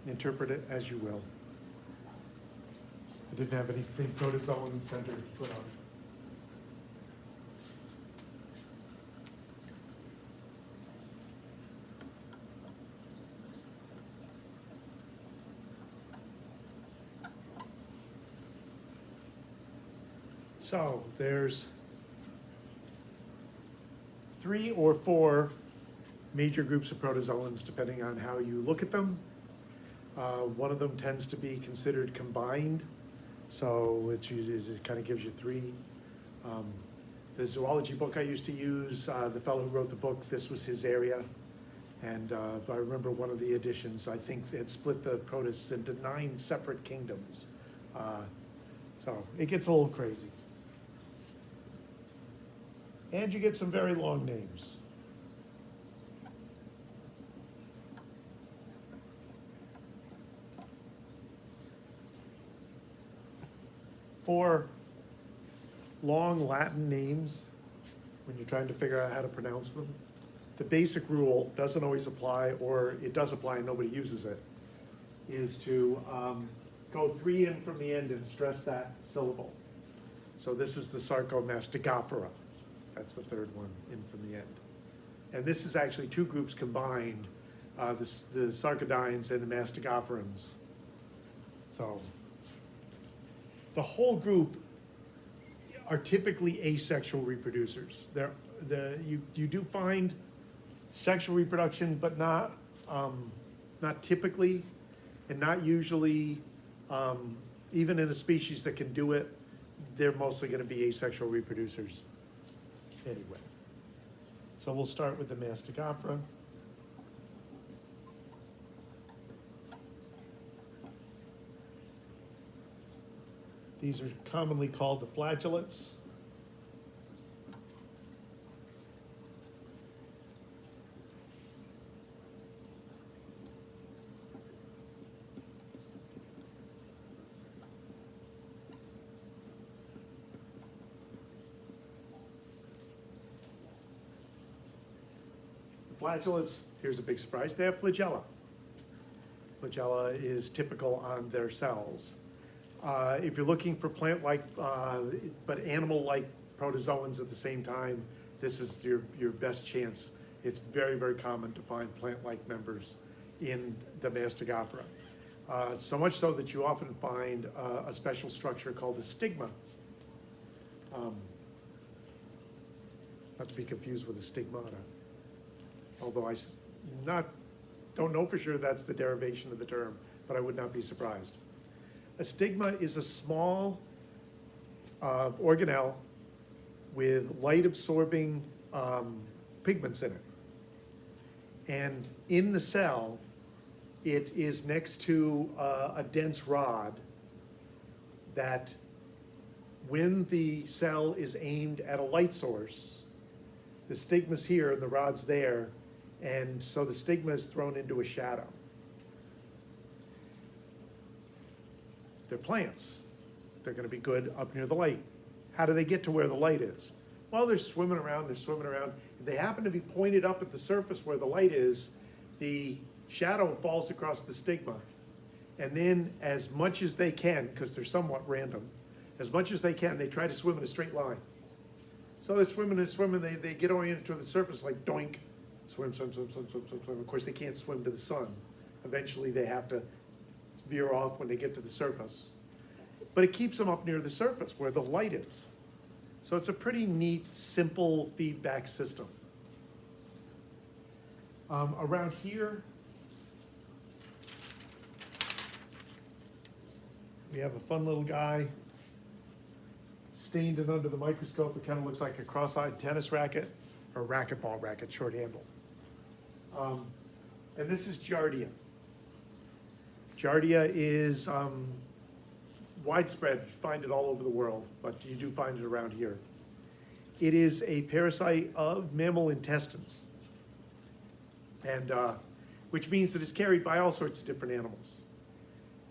interpret it as you will. I didn't have anything protozoan centered put on. So there's 3 or 4 major groups of protozoans, depending on how you look at them. One of them tends to be considered combined, so it kind of gives you 3. The zoology book I used to use, the fellow who wrote the book, this was his area. And I remember one of the editions, I think it split the protists into 9 separate kingdoms. So it gets a little crazy. And you get some very long names. For long Latin names, when you're trying to figure out how to pronounce them, the basic rule doesn't always apply, or it does apply and nobody uses it, is to go 3 in from the end and stress that syllable. So this is the Sarcomastigophora. That's the 3rd one in from the end. And this is actually 2 groups combined, the Sarcodines and the Mastigopherans. So the whole group are typically asexual reproducers. You do find sexual reproduction, but not typically, and not usually. Even in a species that can do it, they're mostly going to be asexual reproducers anyway. So we'll start with the Mastigophora. These are commonly called the flagellates. Flagellates, here's a big surprise, they have flagella. Flagella is typical on their cells. If you're looking for plant-like, but animal-like protozoans at the same time, this is your best chance. It's very, very common to find plant-like members in the Mastigophora. So much so that you often find a special structure called a stigma. Not to be confused with a stigmata. Although I don't know for sure that's the derivation of the term, but I would not be surprised. A stigma is a small organelle with light-absorbing pigments in it. And in the cell, it is next to a dense rod that, when the cell is aimed at a light source, the stigma's here and the rod's there, and so the stigma is thrown into a shadow. They're plants. They're going to be good up near the light. How do they get to where the light is? Well, they're swimming around. If they happen to be pointed up at the surface where the light is, the shadow falls across the stigma. And then, as much as they can, because they're somewhat random, as much as they can, they try to swim in a straight line. So they're swimming and swimming, they get oriented to the surface like doink, swim. Of course, they can't swim to the sun. Eventually, they have to veer off when they get to the surface. But it keeps them up near the surface where the light is. So it's a pretty neat, simple feedback system. Around here, we have a fun little guy. Stained and under the microscope, it kind of looks like a cross-eyed tennis racket, or racquetball racket, short handle. And this is Giardia. Giardia is widespread. You find it all over the world, but you do find it around here. It is a parasite of mammal intestines, and which means that it's carried by all sorts of different animals.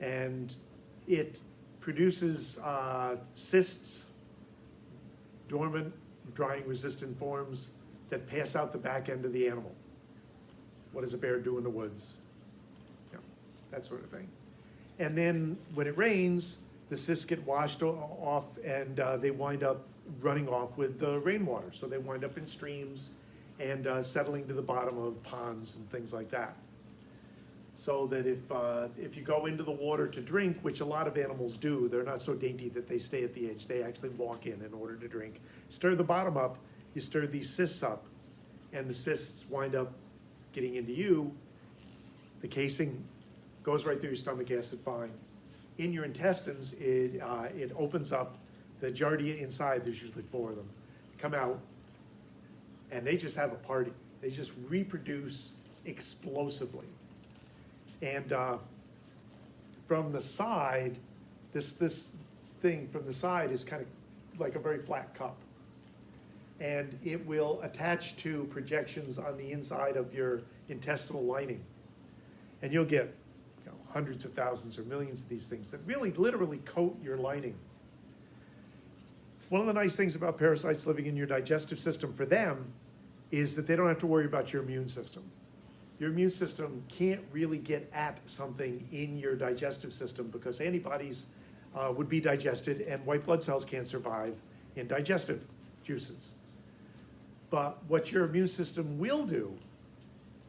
And it produces cysts, dormant, drying resistant forms that pass out the back end of the animal. What does a bear do in the woods? Yeah. that sort of thing. And then when it rains, the cysts get washed off, and they wind up running off with the rainwater. So they wind up in streams and settling to the bottom of ponds and things like that. So that if you go into the water to drink, which a lot of animals do, they're not so dainty that they stay at the edge. They actually walk in order to drink. Stir the bottom up, you stir these cysts up, and the cysts wind up getting into you. The casing goes right through your stomach acid fine. In your intestines, it opens up the giardia inside. There's usually 4 of them. Come out, and they just have a party. They just reproduce explosively. And from the side, this thing from the side is kind of like a very flat cup. And it will attach to projections on the inside of your intestinal lining. And you'll get hundreds of thousands or millions of these things that really literally coat your lining. One of the nice things about parasites living in your digestive system for them is that they don't have to worry about your immune system. Your immune system can't really get at something in your digestive system because antibodies would be digested, and white blood cells can't survive in digestive juices. But what your immune system will do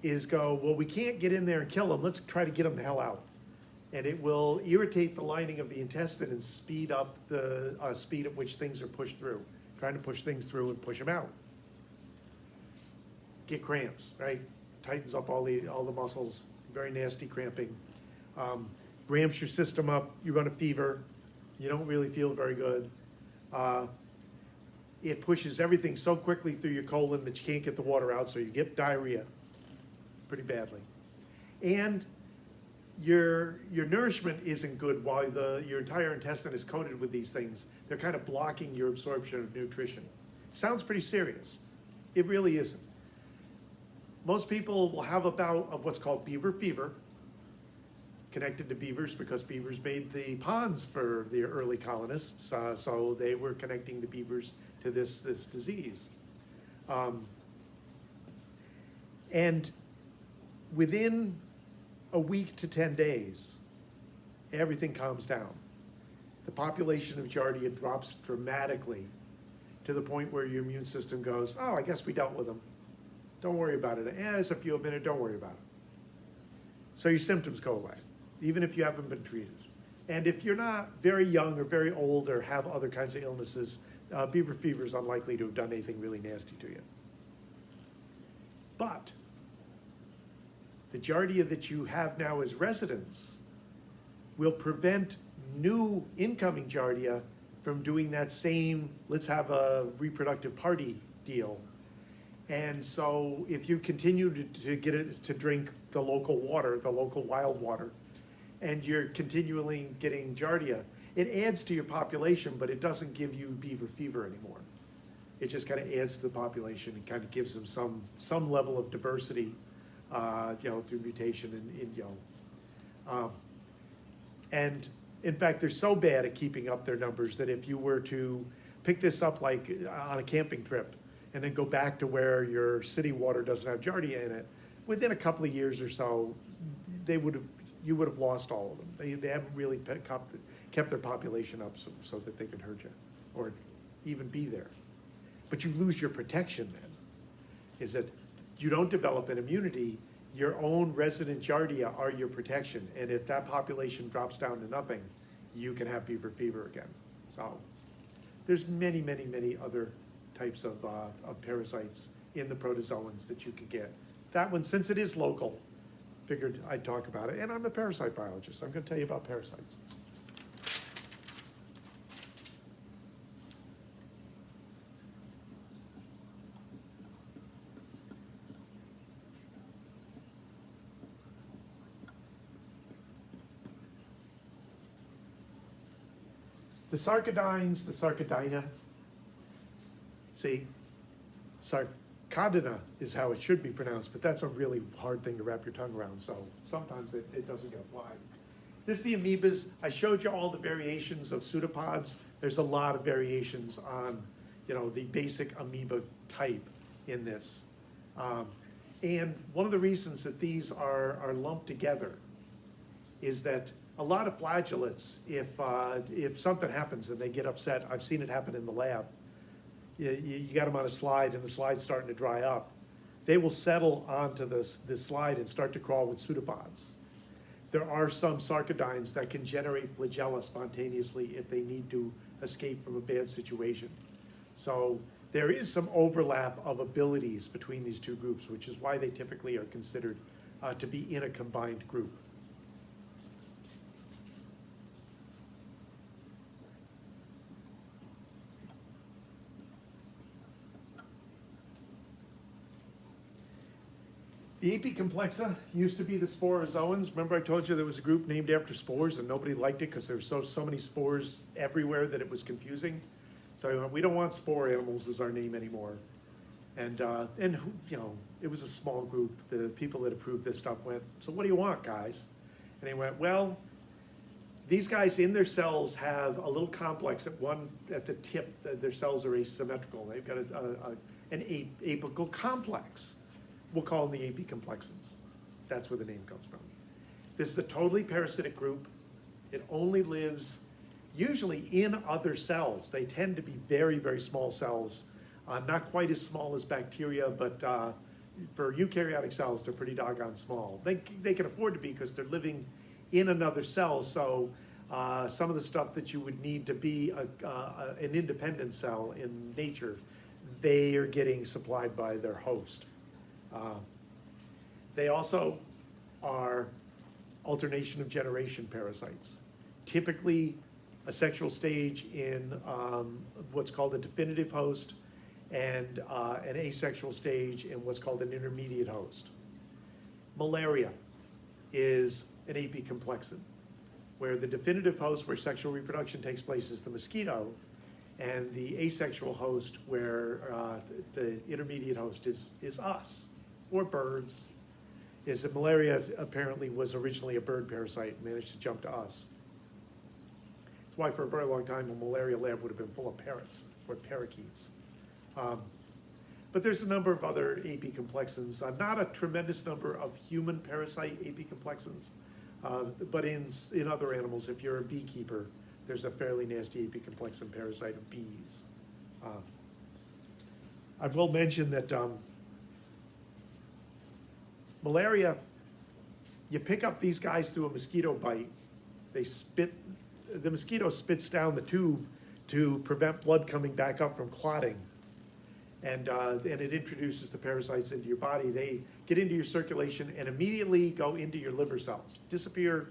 is go, well, we can't get in there and kill them, let's try to get them the hell out. And it will irritate the lining of the intestine and speed up the speed at which things are pushed through, trying to push things through and push them out. Get cramps, right? Tightens up all the muscles, very nasty cramping. Ramps your system up, you run a fever, you don't really feel very good. It pushes everything so quickly through your colon that you can't get the water out, so you get diarrhea pretty badly. And your nourishment isn't good while your entire intestine is coated with these things. They're kind of blocking your absorption of nutrition. Sounds pretty serious. It really isn't. Most people will have a bout of what's called beaver fever, connected to beavers because beavers made the ponds for the early colonists, so they were connecting the beavers to this disease. And within a week to 10 days, everything calms down. The population of Giardia drops dramatically to the point where your immune system goes, oh, I guess we dealt with them. Don't worry about it. There's a few a minute, don't worry about it. So your symptoms go away, even if you haven't been treated. And if you're not very young or very old or have other kinds of illnesses, beaver fever is unlikely to have done anything really nasty to you. But the Giardia that you have now as residents will prevent new incoming Giardia from doing that same, let's have a reproductive party deal. And so if you continue to get it to drink the local water, the local wild water, and you're continually getting Giardia, it adds to your population, but it doesn't give you beaver fever anymore. It just kind of adds to the population and kind of gives them some level of diversity, through mutation and in fact, they're so bad at keeping up their numbers that if you were to pick this up like on a camping trip and then go back to where your city water doesn't have Giardia in it, within a couple of years or so, you would have lost all of them. They haven't really kept their population up so that they could hurt you or even be there. But you lose your protection then, is that you don't develop an immunity, your own resident Giardia are your protection. And if that population drops down to nothing, you can have beaver fever again. So there's many, many, many other types of parasites in the protozoans that you could get. That one, since it is local, figured I'd talk about it. And I'm a parasite biologist. I'm going to tell you about parasites. The sarcodines, the sarcodina, see, sarcodina is how it should be pronounced, but that's a really hard thing to wrap your tongue around, so sometimes it doesn't get applied. This is the amoebas. I showed you all the variations of pseudopods. There's a lot of variations on, the basic amoeba type in this. And one of the reasons that these are lumped together is that a lot of flagellates, if something happens and they get upset, I've seen it happen in the lab. You got them on a slide and the slide's starting to dry up. They will settle onto this slide and start to crawl with pseudopods. There are some sarcodines that can generate flagella spontaneously if they need to escape from a bad situation. So there is some overlap of abilities between these two groups, which is why they typically are considered to be in a combined group. The apicomplexa used to be the sporozoans. Remember I told you there was a group named after spores and nobody liked it because there were so many spores everywhere that it was confusing. So we don't want spore animals as our name anymore. And you know, it was a small group. The people that approved this stuff went, so what do you want, guys? And they went, well, these guys in their cells have a little complex at the tip. Their cells are asymmetrical. They've got an apical complex. We'll call them the apicomplexans. That's where the name comes from. This is a totally parasitic group. It only lives usually in other cells. They tend to be very, very small cells. Not quite as small as bacteria, but for eukaryotic cells, they're pretty doggone small. They can afford to be because they're living in another cell. So some of the stuff that you would need to be an independent cell in nature, they are getting supplied by their host. They also are alternation of generation parasites. Typically a sexual stage in what's called a definitive host and an asexual stage in what's called an intermediate host. Malaria is an apicomplexan, where the definitive host where sexual reproduction takes place is the mosquito, and the asexual host where the intermediate host is us, or birds, is that malaria apparently was originally a bird parasite and managed to jump to us. That's why for a very long time a malaria lab would have been full of parrots or parakeets. But there's a number of other apicomplexans, not a tremendous number of human parasite apicomplexans, but in other animals, if you're a beekeeper, there's a fairly nasty apicomplexan parasite of bees. I will mention that malaria, you pick up these guys through a mosquito bite. The mosquito spits down the tube to prevent blood coming back up from clotting. And it introduces the parasites into your body. They get into your circulation and immediately go into your liver cells. Disappear.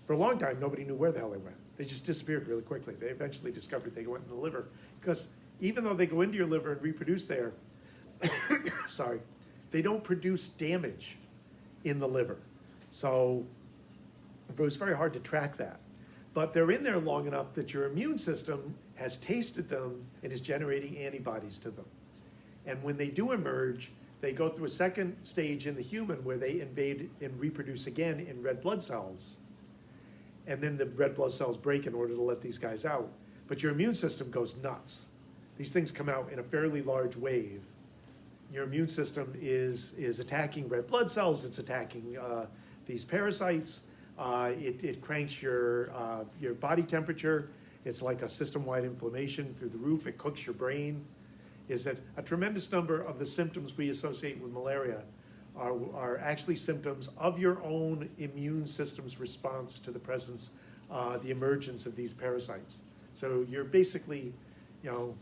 For a long time, nobody knew where the hell they went. They just disappeared really quickly. They eventually discovered they went in the liver. Because even though they go into your liver and reproduce there, sorry, they don't produce damage in the liver. So it was very hard to track that. But they're in there long enough that your immune system has tasted them and is generating antibodies to them. And when they do emerge, they go through a second stage in the human where they invade and reproduce again in red blood cells. And then the red blood cells break in order to let these guys out. But your immune system goes nuts. These things come out in a fairly large wave. Your immune system is attacking red blood cells, it's attacking these parasites, it cranks your body temperature, it's like a system-wide inflammation through the roof, it cooks your brain. Is that a tremendous number of the symptoms we associate with malaria are actually symptoms of your own immune system's response to the presence, the emergence of these parasites. So you're basically, you know,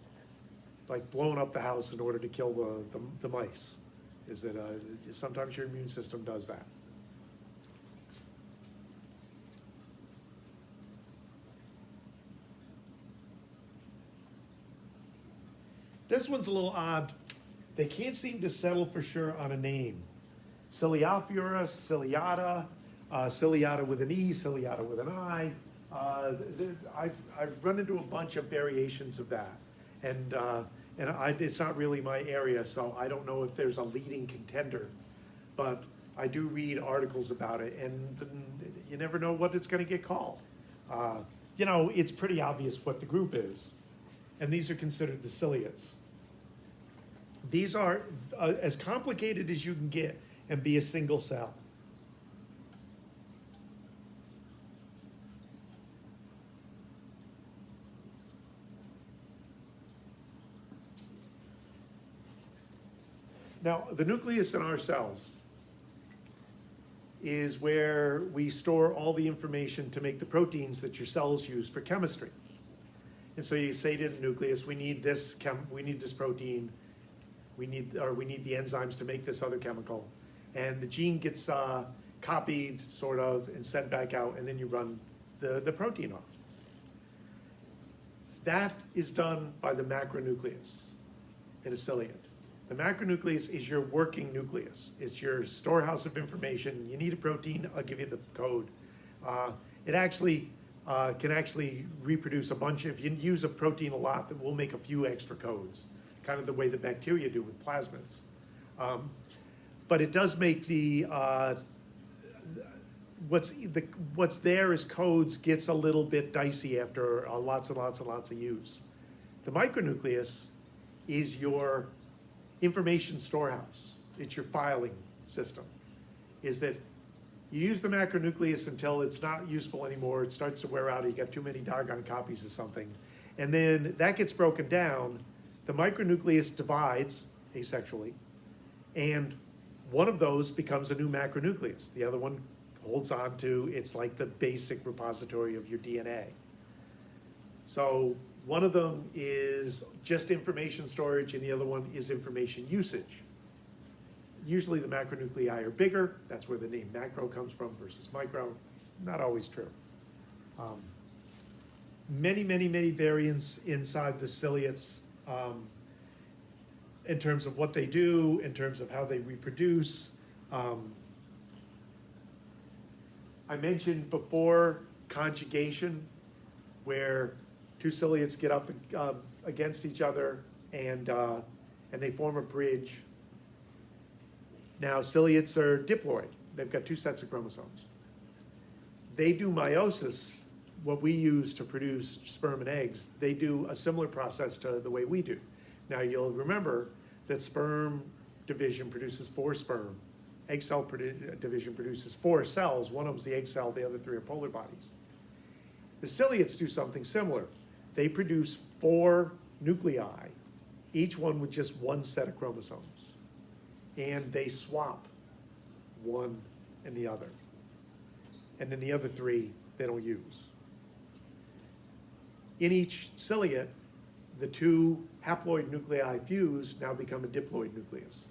like blowing up the house in order to kill the mice. Is that sometimes your immune system does that. This one's a little odd. They can't seem to settle for sure on a name. Ciliaphora, ciliata, ciliata with an E, ciliata with an I. I've run into a bunch of variations of that. And it's not really my area, so I don't know if there's a leading contender. But I do read articles about it, and you never know what it's going to get called. You know, it's pretty obvious what the group is. And these are considered the ciliates. These are as complicated as you can get and be a single cell. Now, the nucleus in our cells is where we store all the information to make the proteins that your cells use for chemistry. And so you say to the nucleus, we need this protein, we need the enzymes to make this other chemical. And the gene gets copied, sort of, and sent back out, and then you run the protein off. That is done by the macronucleus in a ciliate. The macronucleus is your working nucleus. It's your storehouse of information. You need a protein, I'll give you the code. It actually can actually reproduce a bunch. If you use a protein a lot, that will make a few extra codes, kind of the way the bacteria do with plasmids. But it does make what's there as codes gets a little bit dicey after lots and lots and lots of use. The micronucleus is your information storehouse. It's your filing system. Is that you use the macronucleus until it's not useful anymore, it starts to wear out, or you got too many doggone copies of something. And then that gets broken down, the micronucleus divides asexually, and one of those becomes a new macronucleus. The other one holds on to, it's like the basic repository of your DNA. So one of them is just information storage and the other one is information usage. Usually the macronuclei are bigger, that's where the name macro comes from versus micro. Not always true. Many variants inside the ciliates in terms of what they do, in terms of how they reproduce. I mentioned before conjugation, where two ciliates get up against each other and they form a bridge. Now, ciliates are diploid. They've got two sets of chromosomes. They do meiosis, what we use to produce sperm and eggs. They do a similar process to the way we do. Now, you'll remember that sperm division produces 4 sperm. Egg cell division produces 4 cells. One of them's the egg cell, the other 3 are polar bodies. The ciliates do something similar. They produce 4 nuclei, each one with just 1 set of chromosomes. And they swap one and the other. And then the other 3 they don't use. In each ciliate, the 2 haploid nuclei fuse, now become a diploid nucleus.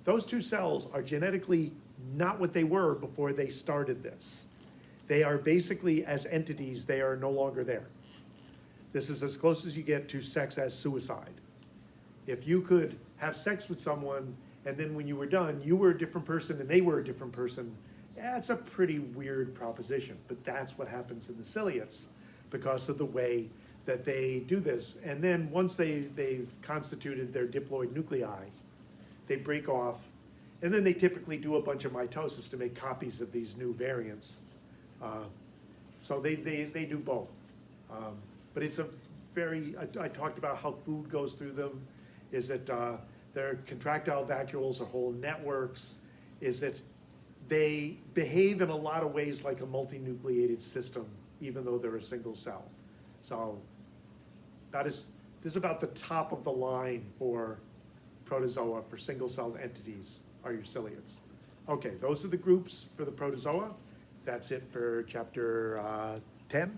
Those 2 cells are genetically not what they were before they started this. They are basically, as entities, they are no longer there. This is as close as you get to sex as suicide. If you could have sex with someone and then when you were done, you were a different person and they were a different person, that's a pretty weird proposition. But that's what happens in the ciliates because of the way that they do this. And then once they've constituted their diploid nuclei, they break off, and then they typically do a bunch of mitosis to make copies of these new variants. So they do both. But it's a very, I talked about how food goes through them, is that they're contractile vacuoles or whole networks, is that they behave in a lot of ways like a multinucleated system, even though they're a single cell. So this is about the top of the line for protozoa, for single-celled entities, are your ciliates. Okay, those are the groups for the protozoa. That's it for chapter 10.